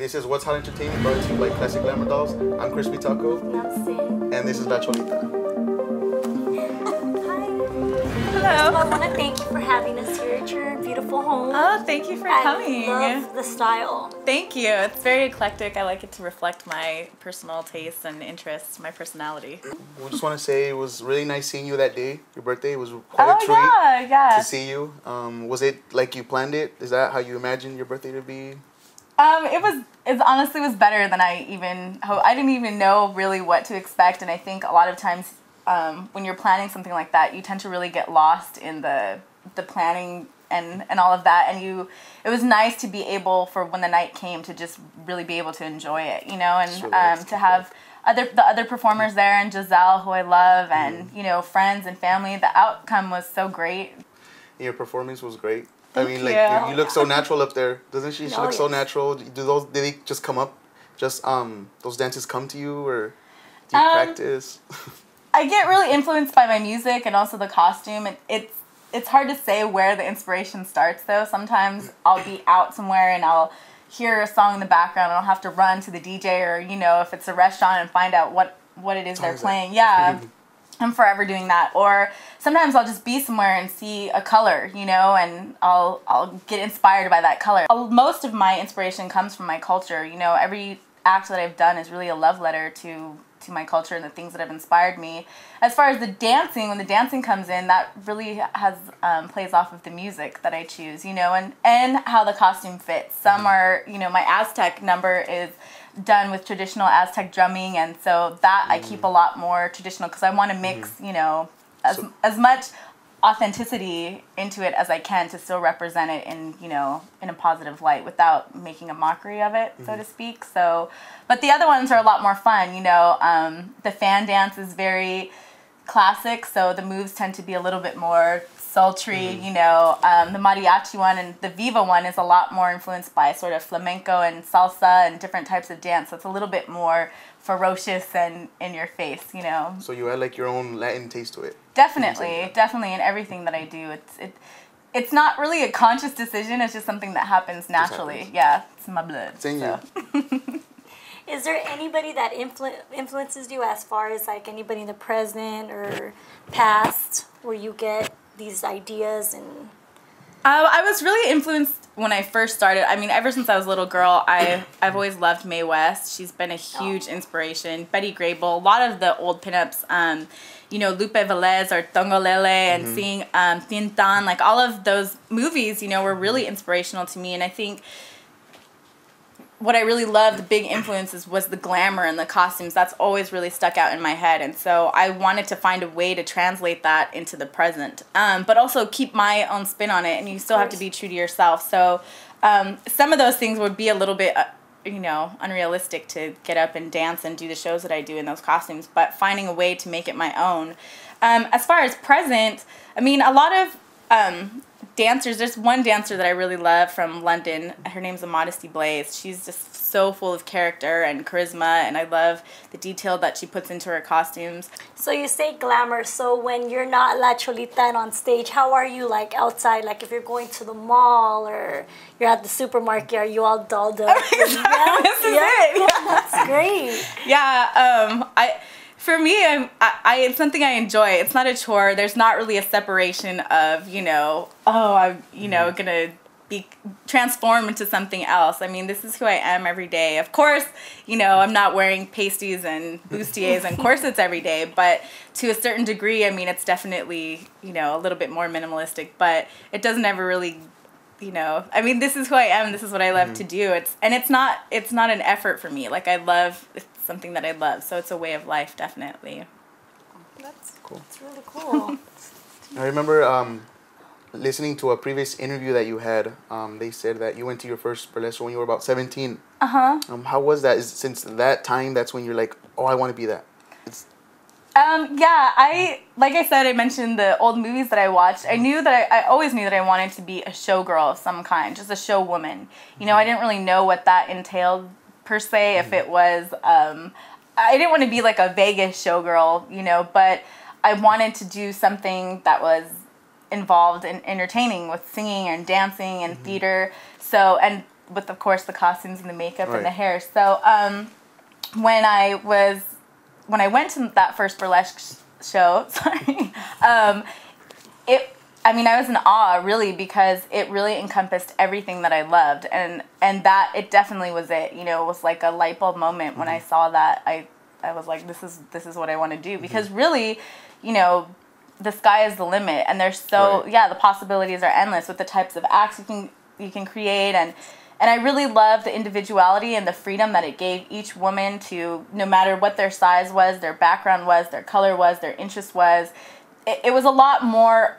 This is What's Hot Entertainment, brought to you by Classic Glamour Dolls. I'm Crispy Taco. And this is La Cholita. Hello. I want to thank you for having us here at your beautiful home. Oh, thank you for coming. I love the style. Thank you. It's very eclectic. I like it to reflect my personal tastes and interests, my personality. We just want to say it was really nice seeing you that day. Your birthday was quite a treat to see you. Was it like you planned it? Is that how you imagined your birthday to be? It honestly was better than I didn't even know really what to expect, and I think a lot of times when you're planning something like that, you tend to really get lost in the planning and all of that, and it was nice to be able, for when the night came, to just really be able to enjoy it, you know, and to have the other performers there, and Giselle, who I love, and you know, friends and family. The outcome was so great. Your performance was great. I mean, like you look so natural up there, doesn't she? She looks so natural. Did they just come up? Just those dances come to you, or do you practice? I get really influenced by my music and also the costume. It's hard to say where the inspiration starts, though. Sometimes I'll be out somewhere and I'll hear a song in the background and I'll have to run to the DJ, or you know, if it's a restaurant, and find out what it is they're playing. Yeah. I'm forever doing that. Or sometimes I'll just be somewhere and see a color, you know, and I'll get inspired by that color. Most of my inspiration comes from my culture. You know, every act that I've done is really a love letter to my culture and the things that have inspired me. As far as the dancing, when the dancing comes in, that really has plays off of the music that I choose, you know, and how the costume fits. Some are, you know, my Aztec number is done with traditional Aztec drumming, and so that I keep a lot more traditional, because I want to mix, you know, as much authenticity into it as I can to still represent it in, you know, in a positive light without making a mockery of it, so to speak. So, but the other ones are a lot more fun, you know. The fan dance is very classic, so the moves tend to be a little bit more sultry, you know. The mariachi one and the viva one is a lot more influenced by sort of flamenco and salsa and different types of dance, so it's a little bit more ferocious and in your face, you know. So you add like your own Latin taste to it. Definitely in everything that I do. It's not really a conscious decision, it's just something that happens naturally. Yeah, it's in my blood. It's in you. Is there anybody that influences you, as far as like anybody in the present or past, where you get these ideas? And I was really influenced when I first started. I mean, ever since I was a little girl, I've always loved Mae West. She's been a huge inspiration. Betty Grable, a lot of the old pinups, you know, Lupe Velez or Tongolele, and seeing Tintan, like all of those movies, you know, were really inspirational to me. And I think what I really loved, the big influences, was the glamour and the costumes. That's always really stuck out in my head. And so I wanted to find a way to translate that into the present, but also keep my own spin on it. And you still have to be true to yourself. So some of those things would be a little bit, you know, unrealistic to get up and dance and do the shows that I do in those costumes, but finding a way to make it my own. As far as present, I mean, a lot of dancers. There's one dancer that I really love from London. Her name's Modesty Blaze. She's just so full of character and charisma, and I love the detail that she puts into her costumes. So you say glamour. So when you're not La Cholita and on stage, how are you like outside? Like if you're going to the mall or you're at the supermarket, are you all dolled up? This is it. That's great. Yeah. For me, it's something I enjoy. It's not a chore. There's not really a separation of, you know, oh, I'm, you know, gonna be transformed into something else. I mean, this is who I am every day. Of course, you know, I'm not wearing pasties and bustiers and corsets every day, but to a certain degree, I mean, it's definitely, you know, a little bit more minimalistic, but it doesn't ever really, you know, I mean, this is who I am. This is what I love to do. It's not an effort for me. Like, it's something that I love. So it's a way of life, definitely. That's cool. It's really cool. I remember listening to a previous interview that you had. They said that you went to your first burlesque when you were about 17. How was that? Since that time, that's when you're like, oh, I want to be that. Yeah, like I said, I mentioned the old movies that I watched. I always knew that I wanted to be a showgirl of some kind, just a show woman. You know, I didn't really know what that entailed per se, if it was, I didn't want to be like a Vegas showgirl, you know, but I wanted to do something that was involved in entertaining, with singing and dancing and theater. So, and with of course the costumes and the makeup Right. and the hair. So when I went to that first burlesque show, sorry, I was in awe really, because it really encompassed everything that I loved, and that it definitely was it. You know, it was like a light bulb moment when I saw that. I was like, this is what I want to do, because really, you know, the sky is the limit, and there's the possibilities are endless with the types of acts you can create, and I really love the individuality and the freedom that it gave each woman to, no matter what their size was, their background was, their color was, their interest was. It was a lot more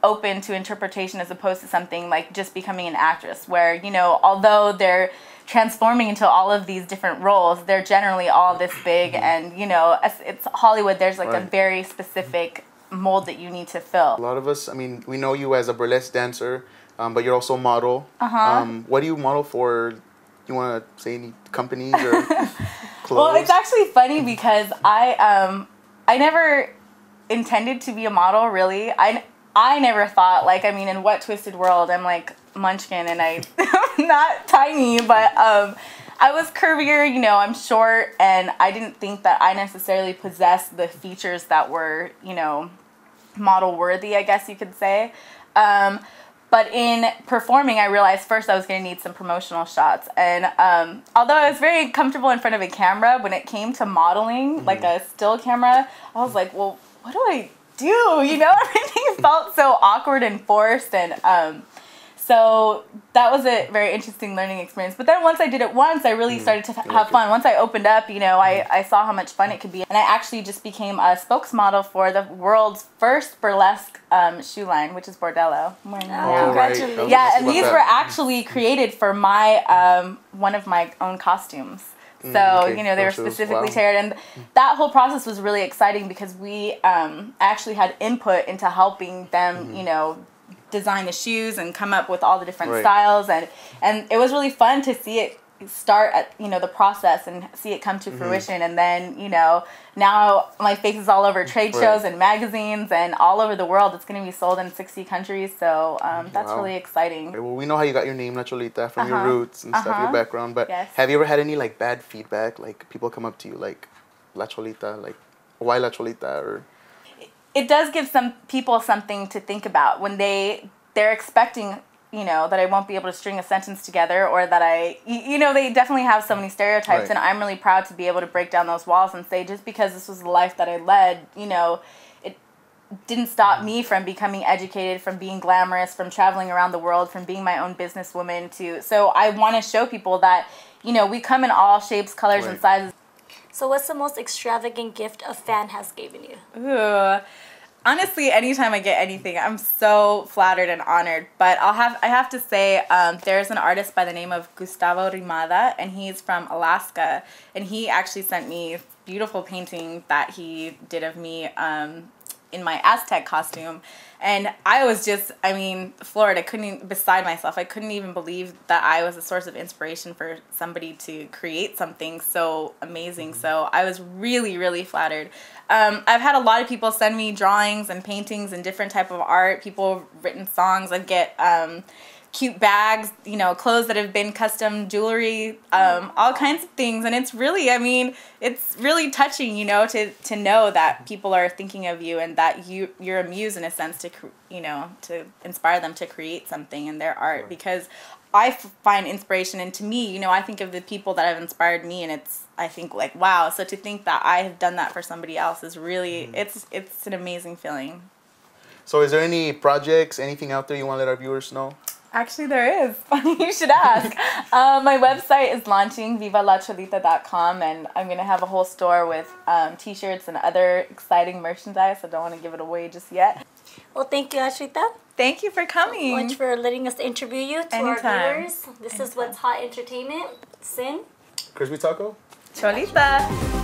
open to interpretation, as opposed to something like just becoming an actress, where, you know, although they're transforming into all of these different roles, they're generally all this big, and, you know, it's Hollywood, there's like a very specific mold that you need to fill. A lot of us, I mean, we know you as a burlesque dancer, but you're also a model. What do you model for? You want to say any companies or clothes? Well, it's actually funny, because I never intended to be a model, really. I never thought, like, I mean, in what twisted world? I'm like Munchkin, and I'm not tiny, but I was curvier, you know, I'm short, and I didn't think that I necessarily possessed the features that were, you know, model worthy, I guess you could say. But in performing, I realized first I was going to need some promotional shots. And although I was very comfortable in front of a camera, when it came to modeling, like a still camera, I was like, well, what do I do? You know, everything felt so awkward and forced. And so that was a very interesting learning experience. But then once I did it once, I really started to have fun. Once I opened up, you know, I saw how much fun it could be. And I actually just became a spokesmodel for the world's first burlesque shoe line, which is Bordello. Congratulations. Right. Yeah, and these were actually created for my one of my own costumes. So, you know, they were specifically tailored. And that whole process was really exciting, because we actually had input into helping them, you know, design the shoes and come up with all the different styles. And it was really fun to see it start at, you know, the process, and see it come to fruition. And then, you know, now my face is all over trade shows and magazines and all over the world. It's going to be sold in 60 countries. So that's really exciting. Well, we know how you got your name, La Cholita, from your roots and stuff, your background. But have you ever had any like bad feedback? Like people come up to you like, La Cholita, like, why La Cholita? Or it does give some people something to think about when they're expecting, you know, that I won't be able to string a sentence together, or that you know, they definitely have so many stereotypes, and I'm really proud to be able to break down those walls and say, just because this was the life that I led, you know, it didn't stop me from becoming educated, from being glamorous, from traveling around the world, from being my own businesswoman so I want to show people that, you know, we come in all shapes, colors, and sizes. So what's the most extravagant gift a fan has given you? Ooh. Honestly, anytime I get anything, I'm so flattered and honored. But I have to say, there's an artist by the name of Gustavo Rimada, and he's from Alaska, and he actually sent me a beautiful painting that he did of me in my Aztec costume. And I was just, I mean, floored. Beside myself. I couldn't even believe that I was a source of inspiration for somebody to create something so amazing. So I was really, really flattered. I've had a lot of people send me drawings and paintings and different type of art. People have written songs. I get cute bags, you know, clothes that have been custom, jewelry, all kinds of things. And it's really, I mean, it's really touching, you know, to know that people are thinking of you, and that you're a muse in a sense to, you know, to inspire them to create something in their art. Because I find inspiration, and to me, you know, I think of the people that have inspired me, and I think like, wow. So to think that I have done that for somebody else is really, it's an amazing feeling. So is there any projects, anything out there you want to let our viewers know? Actually, there is. Funny you should ask. My website is launching, vivalacholita.com, and I'm going to have a whole store with t-shirts and other exciting merchandise. I don't want to give it away just yet. Well, thank you, Cholita. Thank you for coming. So much for letting us interview you. To Anytime. our viewers, this is What's Hot Entertainment. Sin. Crispy Taco? Cholita.